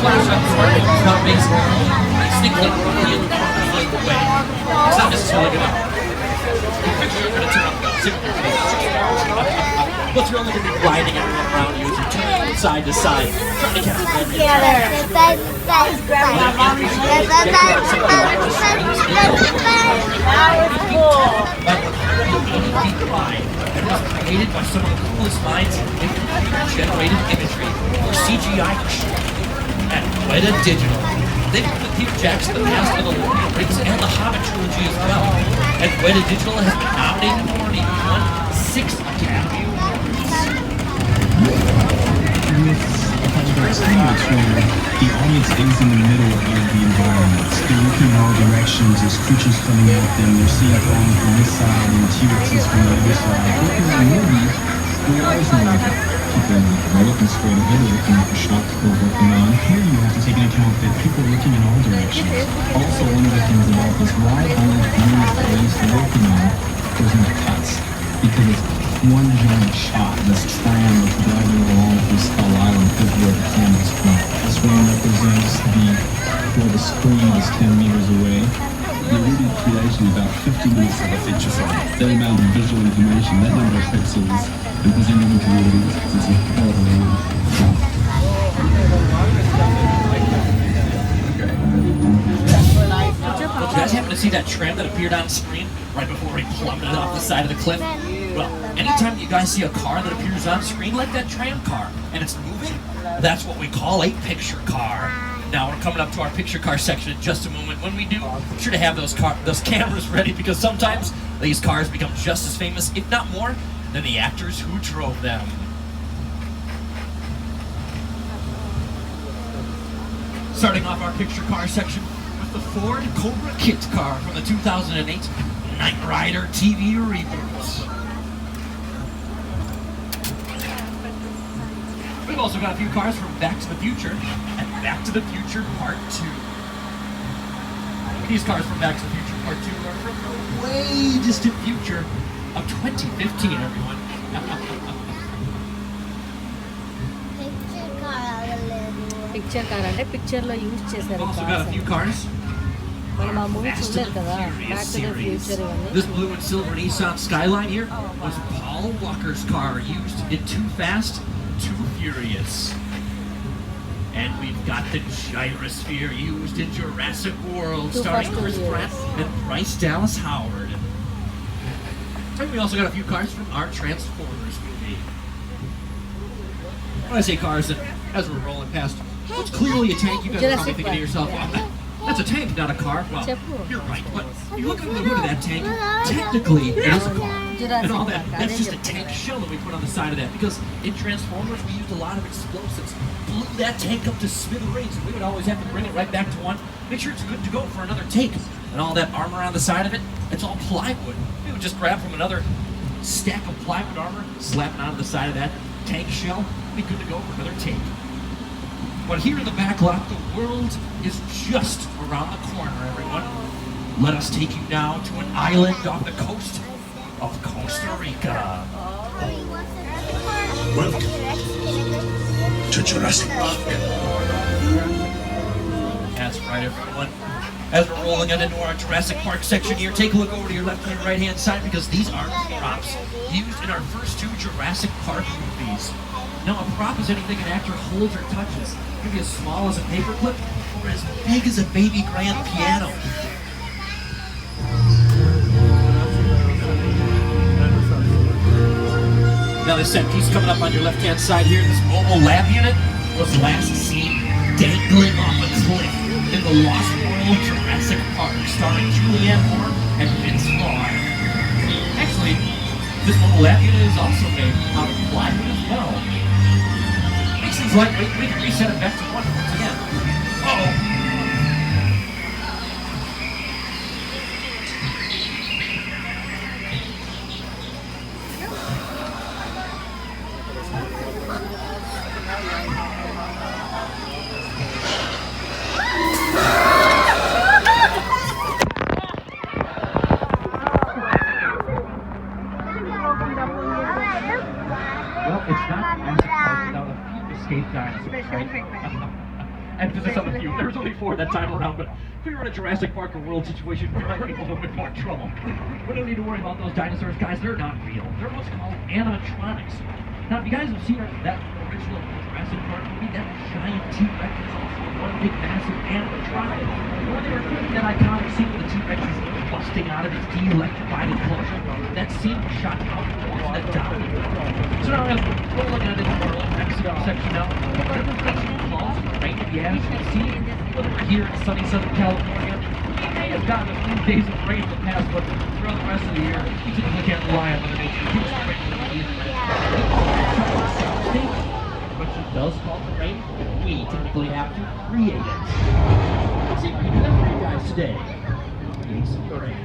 flash on the smart is not basically instinctively feel the way. It's not necessarily going to picture you're going to turn on the but you're only going to be gliding everyone around you as you turn from side to side, trying to catch them together. Created by some of the coolest minds in computer-generated imagery or CGI at Weta Digital. They've worked with Peter Jackson, the past of the Lord of the Rings and the Hobbit trilogy as well. And Weta Digital has been nominated for and even won 6 Academy Awards. The audience is in the middle of the environment. They're looking in all directions. There's creatures coming at them. They're seeing falling from this side and T-Rexes from the other side. Looking at a movie, we're always knowing that people are looking straight ahead, they're looking at the shot that they're working on. Here you have to take into account that people are looking in all directions. Also, one of the things about this wide angle views that I used to working on, there's no cuts. Because it's one giant shot, this tram that's driving along through Skull Island is where the camera's from. This one represents where the screen is 10 meters away. The original creation about 50 minutes of a feature film. That amount of visual information, that number of pixels, and presenting into the audience is a hell of a lot. Did you guys happen to see that tram that appeared on screen right before he plummeted off the side of the cliff? Well, anytime you guys see a car that appears on screen like that tram car and it's moving, that's what we call a picture car. Now we're coming up to our picture car section in just a moment. When we do, be sure to have those cameras ready because sometimes these cars become just as famous, if not more, than the actors who drove them. Starting off our picture car section with the Ford Cobra Kit car from the 2008 Knight Rider TV reboot. We've also got a few cars from Back to the Future and Back to the Future Part 2. These cars from Back to the Future Part 2 are from the way distant future of 2015, everyone. Picture car అంటే picture లో use చేశారు. We've also got a few cars. మనం ఆ movie చూడలేదు కదా, back to the future ఇవన్నీ. This blue and silver Nissan Skyline here was Paul Walker's car used in Too Fast, Too Furious. And we've got the gyrosphere used in Jurassic World, starring Chris Pratt and Bryce Dallas Howard. And we also got a few cars from our Transformers movie. When I say cars, and as we're rolling past, what's clearly a tank, you guys are probably thinking to yourself, well, that's a tank, not a car. Well, you're right, but if you look under the hood of that tank, technically it is a car. And all that, that's just a tank shell that we put on the side of that, because in Transformers we used a lot of explosives, blew that tank up to smithereens, and we would always have to bring it right back to one, make sure it's good to go for another take. And all that armor on the side of it, it's all plywood. We would just grab from another stack of plywood armor, slap it onto the side of that tank shell, be good to go for another take. But here in the back lot, the world is just around the corner, everyone. Let us take you now to an island off the coast of Costa Rica. Welcome to Jurassic Park. That's right, everyone. As we're rolling into our Jurassic Park section here, take a look over to your left and right hand side because these are props used in our first 2 Jurassic Park movies. Now, a prop is anything an actor holds or touches. It can be as small as a paperclip or as big as a baby grand piano. Now, this set piece coming up on your left-hand side here, this mobile lab unit was last seen dangling off a cliff in the Lost World Jurassic Park, starring Julianne Moore and Vince Vaughn. Actually, this mobile lab unit is also made out of plywood as well. Makes things lightweight. We can reset it back to 1 once again. Uh-oh. Well, it's not Jurassic Park without a few escaped dinosaurs, right? before that time around, but if we were in a Jurassic Park or World situation, we might be in a little bit more trouble. We don't need to worry about those dinosaurs, guys. They're not real. They're what's called animatronics. Now, if you guys have seen that original Jurassic Park movie, that giant T-Rex is also one big, massive animatronic. When they were filming that iconic scene with the T-Rex is busting out of its de-electrified enclosure, that scene was shot outdoors and down. So now I'm rolling on into our old Mexico section now. Whatever Mexico calls for rain to be as you can see, whether we're here in sunny Southern California, we may have gotten a few days of rain in the past, but throughout the rest of the year, we typically can't rely on Mother Nature to keep us from rain. But she does call for rain, we typically have to create it. Let's see if we can do that for you guys today. Need some rain.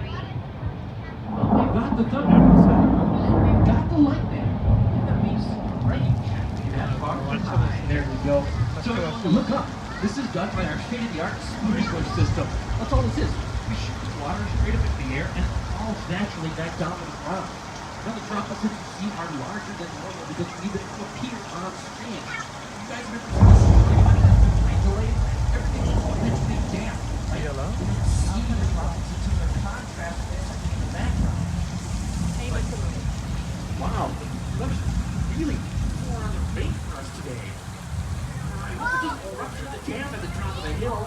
Well, we've got the thunder. We've got the lightning. And that means rain. There we go. So look up. This is done by our state-of-the-art sprinkler system. That's all this is. We shoot the water straight up into the air and it falls naturally back down to the ground. Now the droplets that you see are larger than normal because we need them to appear on screen. You guys remember this rain delay? Everything is literally damp. Right? You don't see the droplets until they're contrast in the background. Wow, that was really poor on the rain for us today. I hope it doesn't rupture the dam at the top of the hill.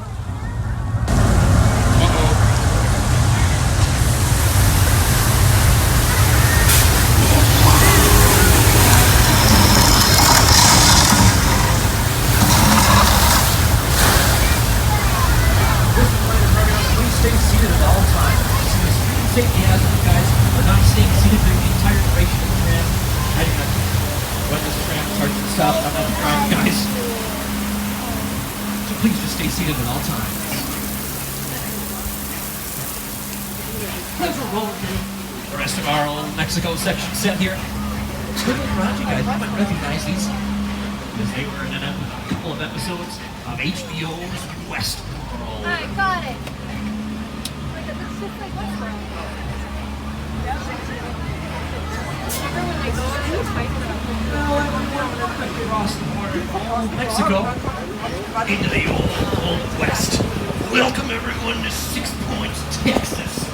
Safety hazard, guys. We're not staying seated during the entire duration of the tram. I do not know when this tram starts to stop. I'm not driving, guys. So please just stay seated at all times. As we're rolling through the rest of our old Mexico section set here, good look around you guys. You might recognize these because they were in a couple of episodes of HBO's Westworld. I got it. Like, it looks just like Westworld. Across the border of Mexico into the old West. Welcome everyone to 6 Points, Texas.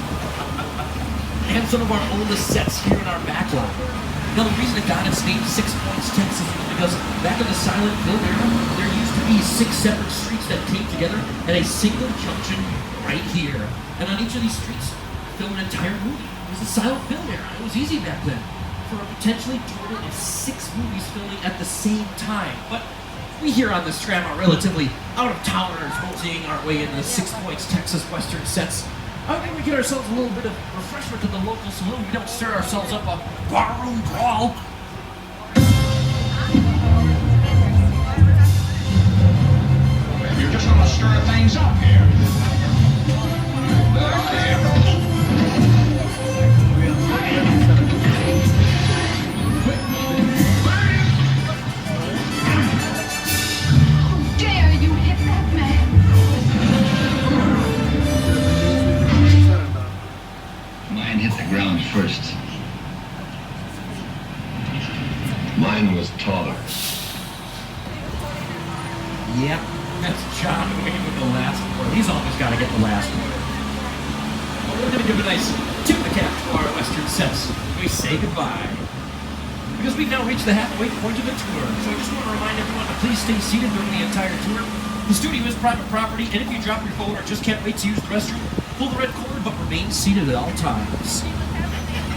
And some of our oldest sets here in our backlot. Now the reason it got its name 6 Points, Texas is because back in the silent film era, there used to be 6 separate streets that came together at a single junction right here. And on each of these streets, film an entire movie. It was a silent film era. It was easy back then. For a potentially total of 6 movies filming at the same time. But we here on this tram are relatively out-of-towners moseying our way into the 6 Points Texas Western sets. I think we get ourselves a little bit of refreshment at the local saloon. We don't stir ourselves up a barroom brawl. You're just gonna stir things up here. First. Mine was taller. Yep, that's John Wayne with the last word. He's always got to get the last word. Well, we're going to give a nice tip of the cap to our Western sets. We say goodbye. Because we've now reached the halfway point of the tour. So I just want to remind everyone to please stay seated during the entire tour. The studio is private property, and if you drop your phone or just can't wait to use the restroom, pull the red cord, but remain seated at all times.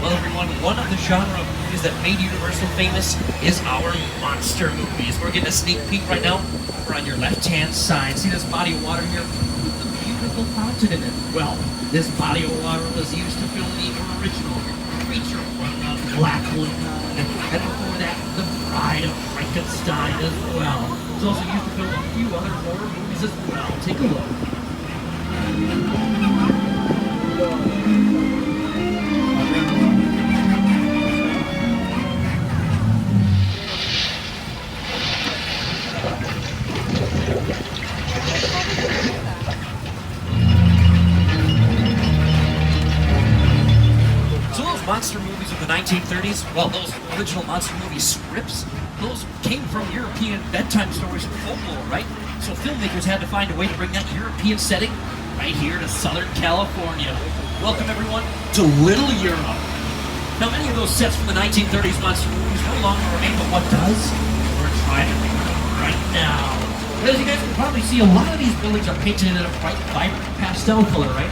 Well, everyone, one of the genre of movies that made Universal famous is our monster movies. We're getting a sneak peek right now. Over on your left-hand side, see this body of water here with the beautiful fountain in it? Well, this body of water was used to film the original Creature from the Black Lagoon, and before that, The Bride of Frankenstein as well. It's also used to film a few other horror movies as well. Take a look. Monster movies of the 1930s, well, those original monster movie scripts, those came from European bedtime stories and folklore, right? So filmmakers had to find a way to bring that European setting right here to Southern California. Welcome everyone to Little Europe. Now many of those sets from the 1930s monster movies no longer remain, but what does? We're trying to bring them right now. But as you guys can probably see, a lot of these buildings are painted in a bright, vibrant pastel color, right?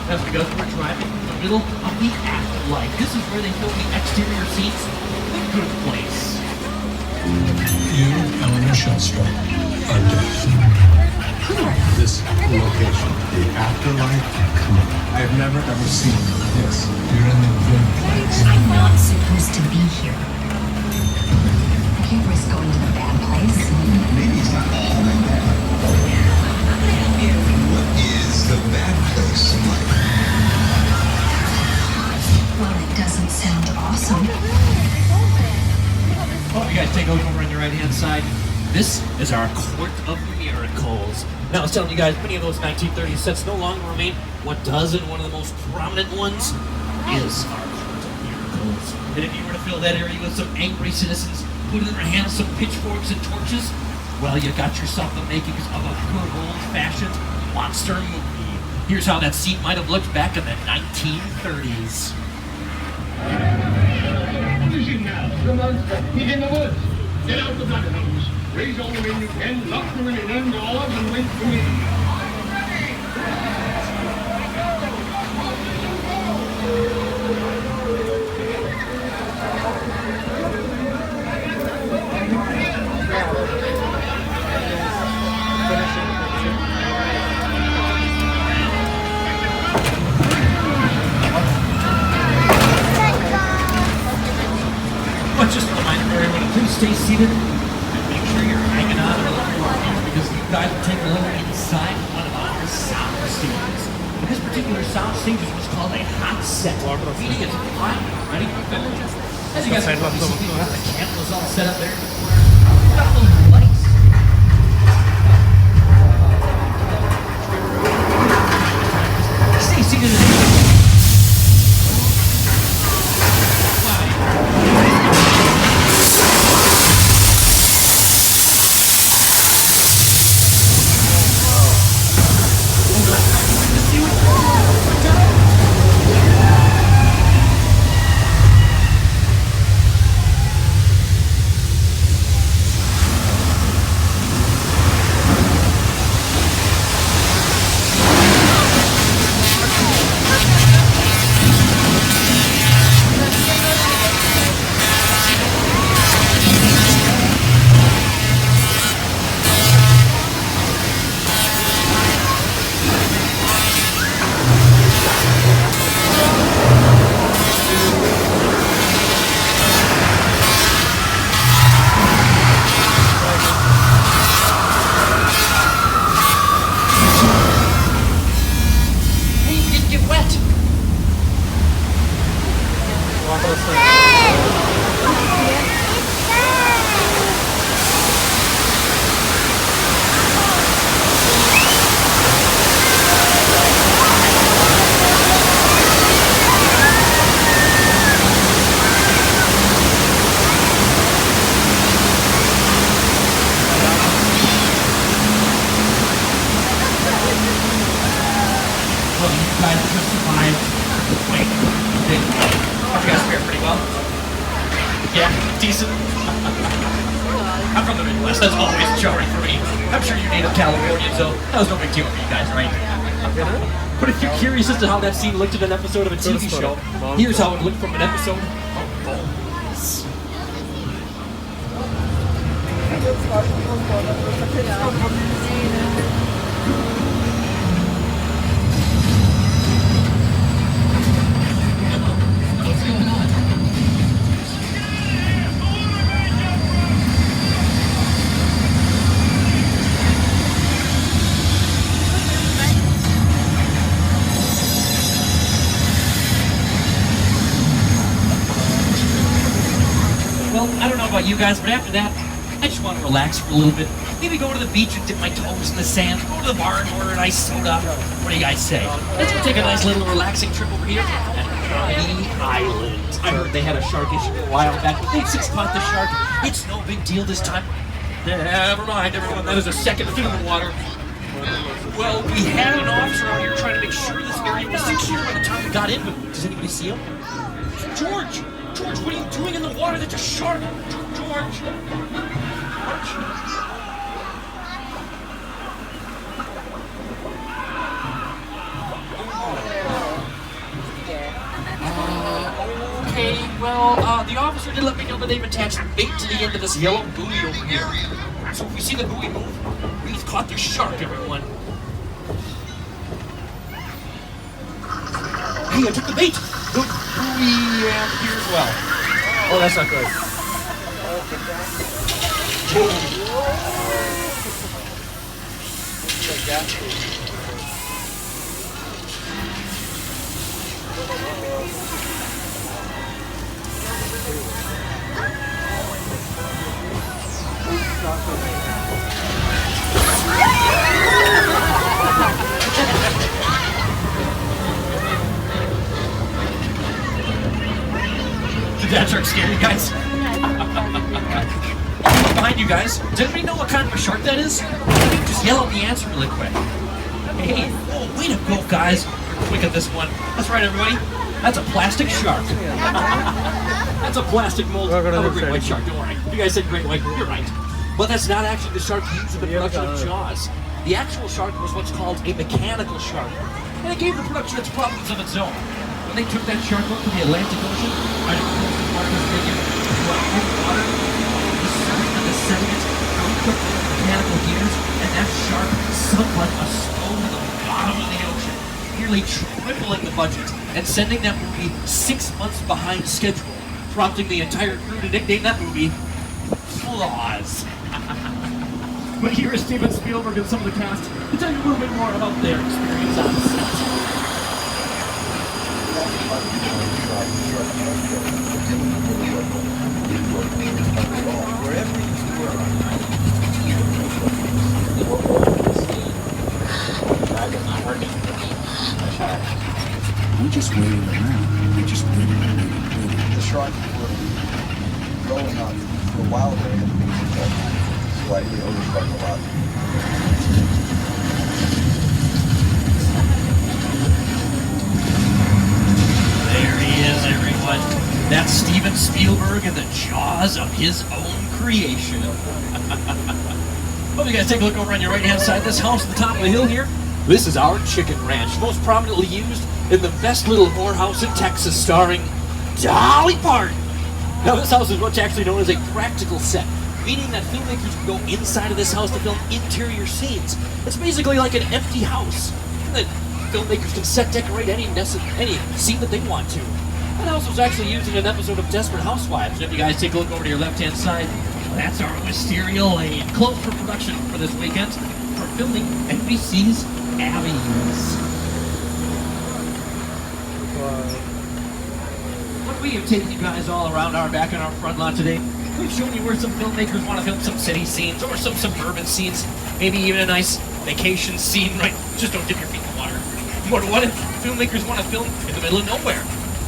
That's because we're driving in the middle of the afterlife. This is where they film the exterior scenes. The good place. You, Eleanor Shellstrop, are deaf. This location, the afterlife, come on. I have never ever seen this. You're in the good place. I'm not supposed to be here. You risk going to the bad place. Maybe it's not all that bad. What is the bad place like? Well, it doesn't sound awesome. Oh, you guys take over on your right-hand side. This is our Court of Miracles. Now, I was telling you guys, many of those 1930s sets no longer remain. What does, and one of the most prominent ones, is our Court of Miracles. And if you were to fill that area with some angry citizens, put in their hands some pitchforks and torches, well, you got yourself the makings of a good old-fashioned monster movie. Here's how that scene might have looked back in the 1930s. What is it now? The monster. He's in the woods. Get out the bloodhounds. Raise all the men you can, lock them in an indoors, and wait for me. But just a reminder, everyone, please stay seated and make sure you're hanging on to the floor because you guys will take a look inside one of our sound stages. This particular sound stage is what's called a hot set, meaning it's prime, ready for film. As you guys can probably see, we've got the cameras all set up there. We've got the lights. Stay seated. Decent. I'm from the Midwest. That's always jarring for me. I'm sure you're native Californian, so that was no big deal for you guys, right? But if you're curious as to how that scene looked in an episode of a TV show, here's how it looked from an episode of Bones. What's going on? Well, I don't know about you guys, but after that, I just want to relax for a little bit. Maybe go to the beach and dip my toes in the sand. Go to the bar and order an iced soda. What do you guys say? Let's go take a nice little relaxing trip over here at Coney Island. I heard they had a shark issue a while back, but they've since caught the shark. It's no big deal this time. Never mind, everyone. That is a second fin in the water. Well, we had an officer out here trying to make sure this area was secure by the time we got in, but does anybody see him? George! George, what are you doing in the water? That's a shark! George! Okay, well, the officer did let me know that they've attached bait to the end of this yellow buoy over here. So if we see the buoy move, we've caught the shark, everyone. Hey, I took the bait! The buoy and here as well. Oh, that's not good. Did that shark scare you guys? Behind you guys. Does anybody know what kind of a shark that is? Just yell out the answer really quick. Hey, oh, way to go, guys. You're quick at this one. That's right, everybody. That's a plastic shark. That's a plastic mold of a great white shark. Don't worry. You guys said great white. You're right. But that's not actually the shark used in the production of Jaws. The actual shark was what's called a mechanical shark. And it gave the production its problems of its own. When they took that shark out to the Atlantic Ocean, right across the water was taken water, the surf and the sediment output mechanical gears, and that shark sunk like a stone to the bottom of the ocean, nearly tripling the budget and sending that movie 6 months behind schedule, prompting the entire crew to nickname that movie Flaws. But here is Steven Spielberg and some of the cast to tell you a little bit more about their experience on set. We just waited around. We just waited around. The sharks were growing up for a while there, so I did overshark a lot. There he is, everyone. That's Steven Spielberg and the Jaws of his own creation. Hope you guys take a look over on your right-hand side. This house at the top of the hill here, this is our chicken ranch, most prominently used in the best little whorehouse in Texas, starring Dolly Parton. Now, this house is what's actually known as a practical set, meaning that filmmakers can go inside of this house to film interior scenes. It's basically like an empty house that filmmakers can set decorate any scene that they want to. That house was actually used in an episode of Desperate Housewives. And if you guys take a look over to your left-hand side, that's our Wisteria Lane, closed for production for this weekend for filming NBC's Abby's. What we have taken you guys all around our back and our front lot today. We've shown you where some filmmakers want to film some city scenes or some suburban scenes, maybe even a nice vacation scene, right? Just don't dip your feet in the water. But what if filmmakers want to film in the middle of nowhere?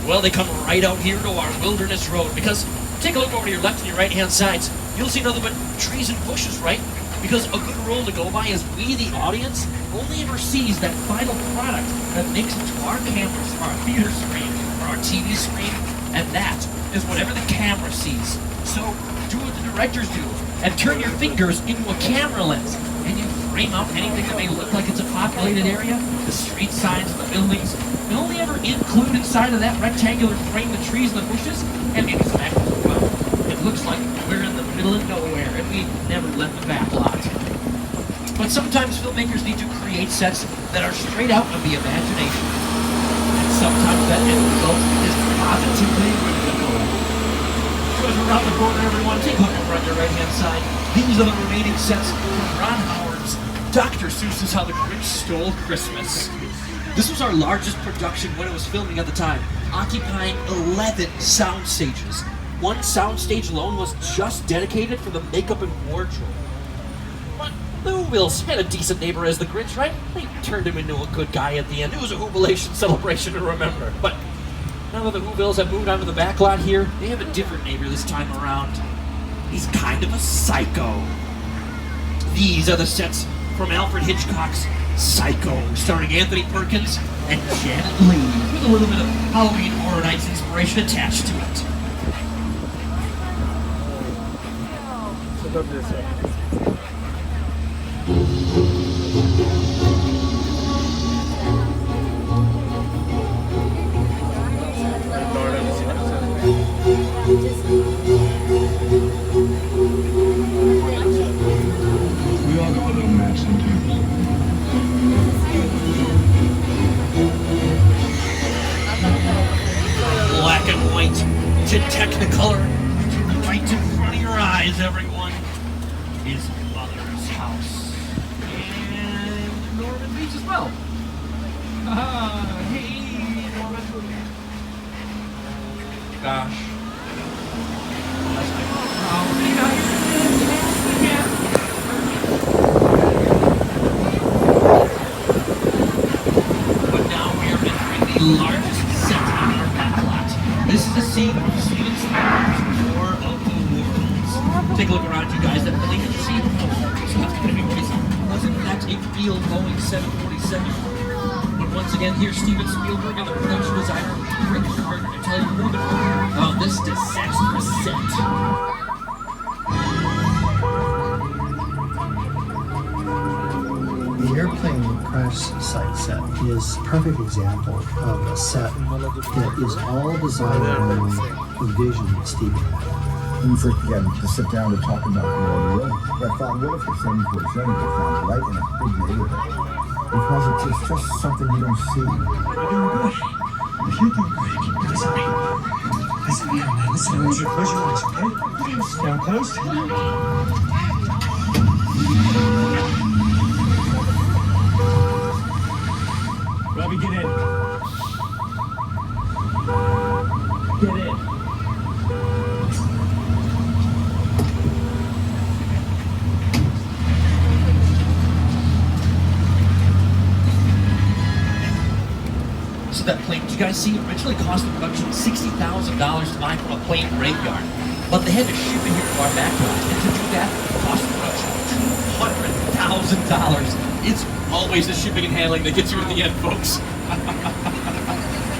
Well, they come right out here to our Wilderness Road, because take a look over to your left and your right-hand sides. You'll see nothing but trees and bushes, right? Because a good rule to go by is we, the audience, only ever sees that final product that makes it to our cameras, our theater screen, or our TV screen, and that is whatever the camera sees. So do what the directors do, and turn your fingers into a camera lens, and you frame out anything that may look like it's a populated area, the street signs, the buildings, and only ever include inside of that rectangular frame the trees and the bushes, and maybe some actors as well. It looks like we're in the middle of nowhere, and we never left the back lot. But sometimes filmmakers need to create sets that are straight out of the imagination. And sometimes that end result is positively original. Because around the corner, everyone, take a look over on your right-hand side. These are the remaining sets from Ron Howard's Dr. Seuss's How the Grinch Stole Christmas. This was our largest production when it was filming at the time, occupying 11 sound stages. One soundstage alone was just dedicated for the makeup and wardrobe. But the Whovilles had a decent neighbor as the Grinch, right? They turned him into a good guy at the end. It was a Whovilation celebration to remember. But now that the Whovilles have moved onto the back lot here, they have a different neighbor this time around. He's kind of a psycho. These are the sets from Alfred Hitchcock's Psycho, starring Anthony Perkins and Janet Leigh, with a little bit of Halloween Horror Nights inspiration attached to it. We all got a little match sometimes. Black and white to Technicolor, right in front of your eyes, everyone, is Mother's House. And Norman Beach as well. Hey, Norman. Gosh. But now we are entering the largest set in our backlot. This is the scene from Steven Spielberg's War of the Worlds. Take a look around, you guys. That really can see. So that's going to be crazy. Wasn't that a real Boeing 747? But once again, here's Steven Spielberg and the production designer Rick Carter to tell you a little bit more about this disastrous set. The airplane crash site set is a perfect example of a set that is all designed around the vision that Steven had. We first began to sit down to talk about the road. But I thought, what if the 747 was found right in a big neighborhood? Because it's just something you don't see. You're doing good. If you're doing good, keep pressing me. Listen, man, listen, I want you to close your eyes, okay? Down close. Robbie, get in. Get in. So that plane, did you guys see, originally cost the production $60,000 to buy from a plane graveyard. But they had to ship it here to our backyard. And to do that, it cost the production $200,000. It's always the shipping and handling that gets you in the end, folks.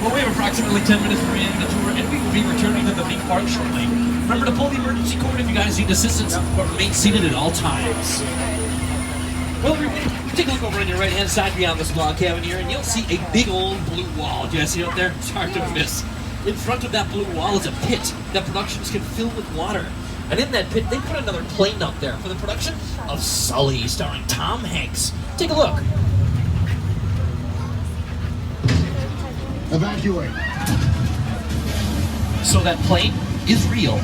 Well, we have approximately 10 minutes remaining in the tour, and we will be returning to the theme park shortly. Remember to pull the emergency cord if you guys need assistance, but remain seated at all times. Well, take a look over on your right-hand side beyond this log cabin here, and you'll see a big old blue wall. Do you guys see it up there? It's hard to miss. In front of that blue wall is a pit that productions can fill with water. And in that pit, they put another plane up there for the production of Sully, starring Tom Hanks. Take a look. Evacuate. So that plane is real.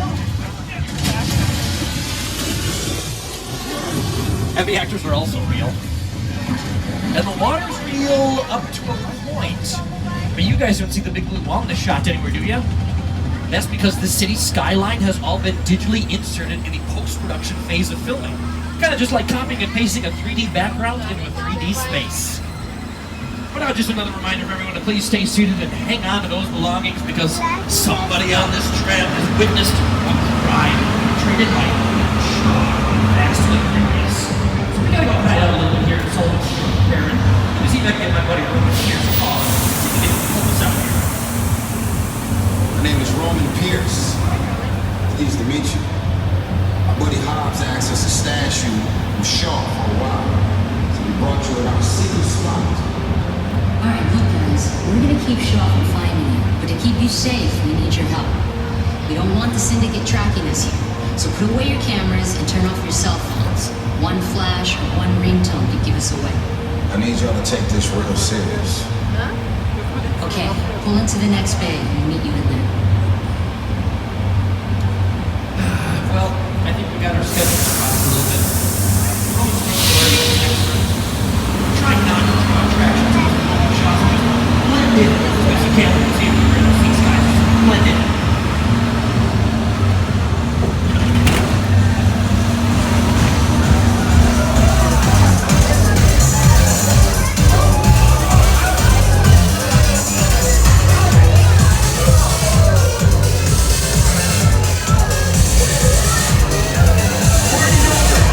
And the actors are also real. And the water's real up to a point. But you guys don't see the big blue wall in the shot anywhere, do you? That's because the city skyline has all been digitally inserted in the post-production phase of filming. Kind of just like copying and pasting a 3D background into a 3D space. But now just another reminder for everyone to please stay seated and hang on to those belongings, because somebody on this tram has witnessed a crime treated like vastly furious. So we gotta go hide out a little bit here in Sullivan Baron. Let me see if I can get my buddy Roman Pierce a call. See if he can help us out here. My name is Roman Pierce. Pleased to meet you. My buddy Hobbs asked us to stash you from Shaw for a while. So we brought you at our secret spot. Alright, look guys, we're gonna keep Shaw from finding you, but to keep you safe, we need your help. We don't want the syndicate tracking us here, so put away your cameras and turn off your cell phones. One flash or one ringtone could give us away. I need y'all to take this real serious. Okay, pull into the next bay and we'll meet you in there. Well, I think we got our schedule crossed a little bit. Trying not to draw attraction to the shots. Blend in as best you can. See if we're in these guys. Blend in.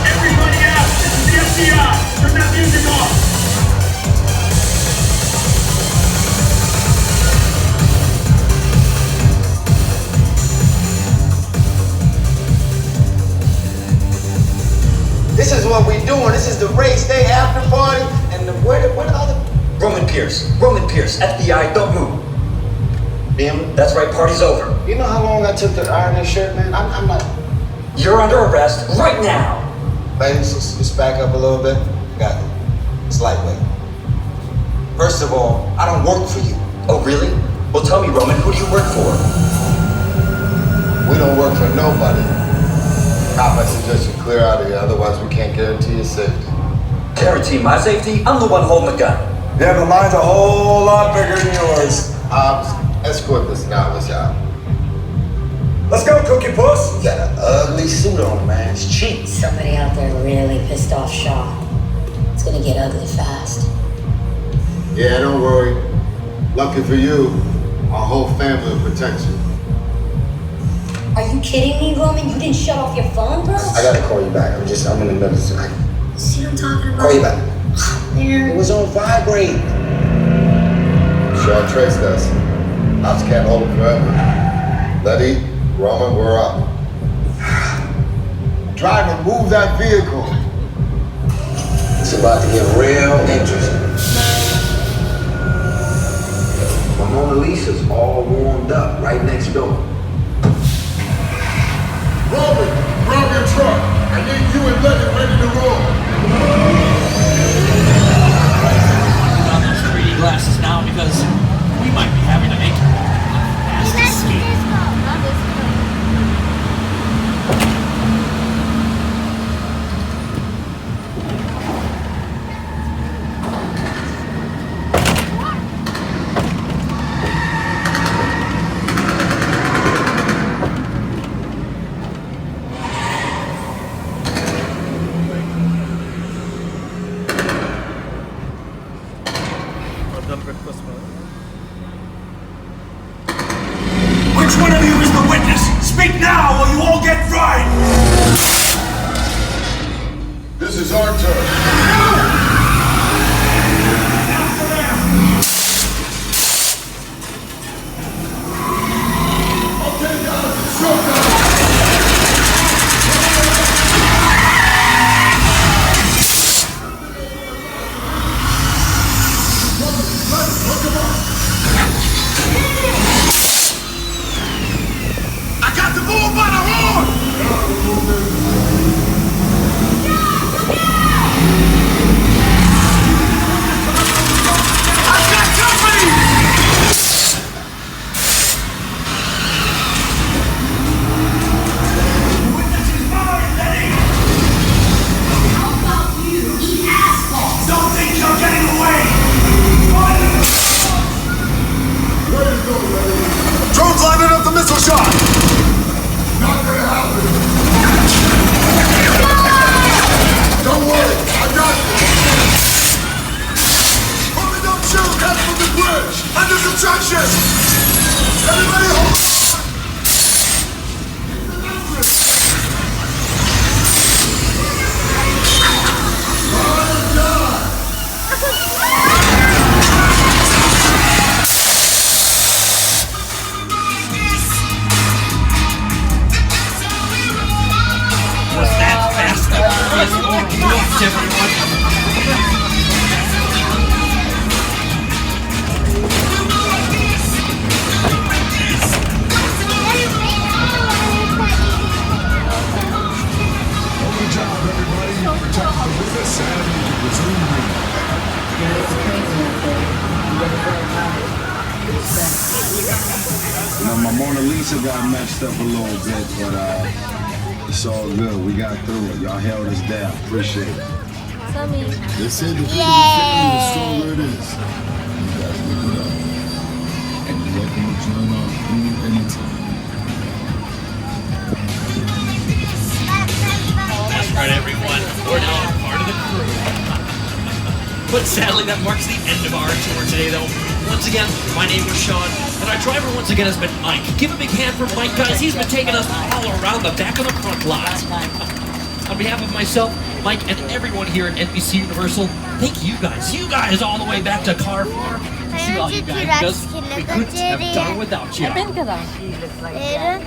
Everybody out! the race day after party, and where the other... Roman Pierce, FBI, don't move. Damn. That's right, party's over. You know how long I took to iron this shirt, man? I'm not... You're under arrest right now. Ladies, let's back up a little bit. Got it. It's lightweight. First of all, I don't work for you. Oh, really? Well, tell me, Roman, who do you work for? We don't work for nobody. Cop, I suggest you clear out of here, otherwise we can't guarantee your safety. Guarantee my safety? I'm the one holding the gun. Yeah, but mine's a whole lot bigger than yours. Escort this novice out. Let's go, Cookie Puss. You got an ugly suit on, man. It's cheap. Somebody out there really pissed off Shaw. It's gonna get ugly fast. Yeah, don't worry. Lucky for you, our whole family will protect you. Are you kidding me, Roman? You didn't shut off your phone, bro? I gotta call you back. I'm in the middle of something. See what I'm talking about? Call you back. Man. It was on vibrate. Shaw traced us. Ops can't hold him forever. Letty, Roman, we're up. Driver, move that vehicle. It's about to get real interesting. My Mona Lisa's all warmed up right next door. Roman, grab your truck. I need you and Letty ready to roll. On those 3D glasses now because we might be having to make a fast escape. Which one of you is the witness? Speak now or you all get fried! This is our turn. I'll take out the shotgun. I got the bull by the horn! I've got company! Witness is mine, Letty! How about you eat asphalt? Don't think you're getting away! Drone's lining up the missile shot! Not gonna happen! Don't worry, I got you! Homie, don't shoot! Head for the bridge! Under construction! Everybody hold on! Was that fast? Everyone. Good job, everybody. Protect the witness and resume breathing. You know, my Mona Lisa got messed up a little bit, but it's all good. We got through it. Y'all held us down. Appreciate it. They said the bigger the family, the stronger it is. You guys live it up. And you're welcome to join our crew anytime. That's right, everyone. We're now part of the crew. But sadly, that marks the end of our tour today, though. Once again, my name is Sean, and our driver once again has been Mike. Give a big hand for Mike, guys. He's been taking us all around the back of the front lot. On behalf of myself, Mike, and everyone here at NBC Universal, thank you guys. You guys all the way back to Car Farm. see all you guys because we couldn't have done it without you.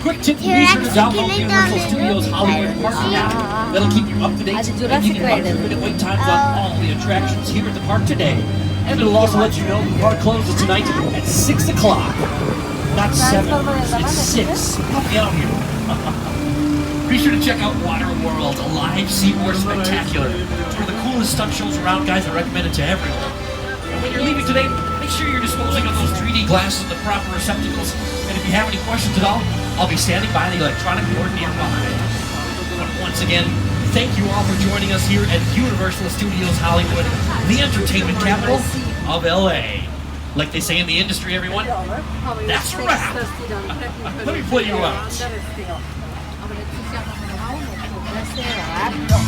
Quick tip, be sure to download Universal Studios Hollywood Park app. That'll keep you up to date. And you can find 2-minute wait times on all the attractions here at the park today. And it'll also let you know the park closes tonight at 6 o'clock. Not 7, it's 6. Help me out here. Be sure to check out Water World, a live SeaWorld spectacular. It's one of the coolest stunt shows around, guys. I recommend it to everyone. And when you're leaving today, make sure you're disposing of those 3D glasses in the proper receptacles. And if you have any questions at all, I'll be standing by the electronic board nearby. But once again, thank you all for joining us here at Universal Studios Hollywood, the entertainment capital of LA. Like they say in the industry, everyone, that's a wrap. Let me play you out.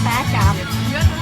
Phá chậm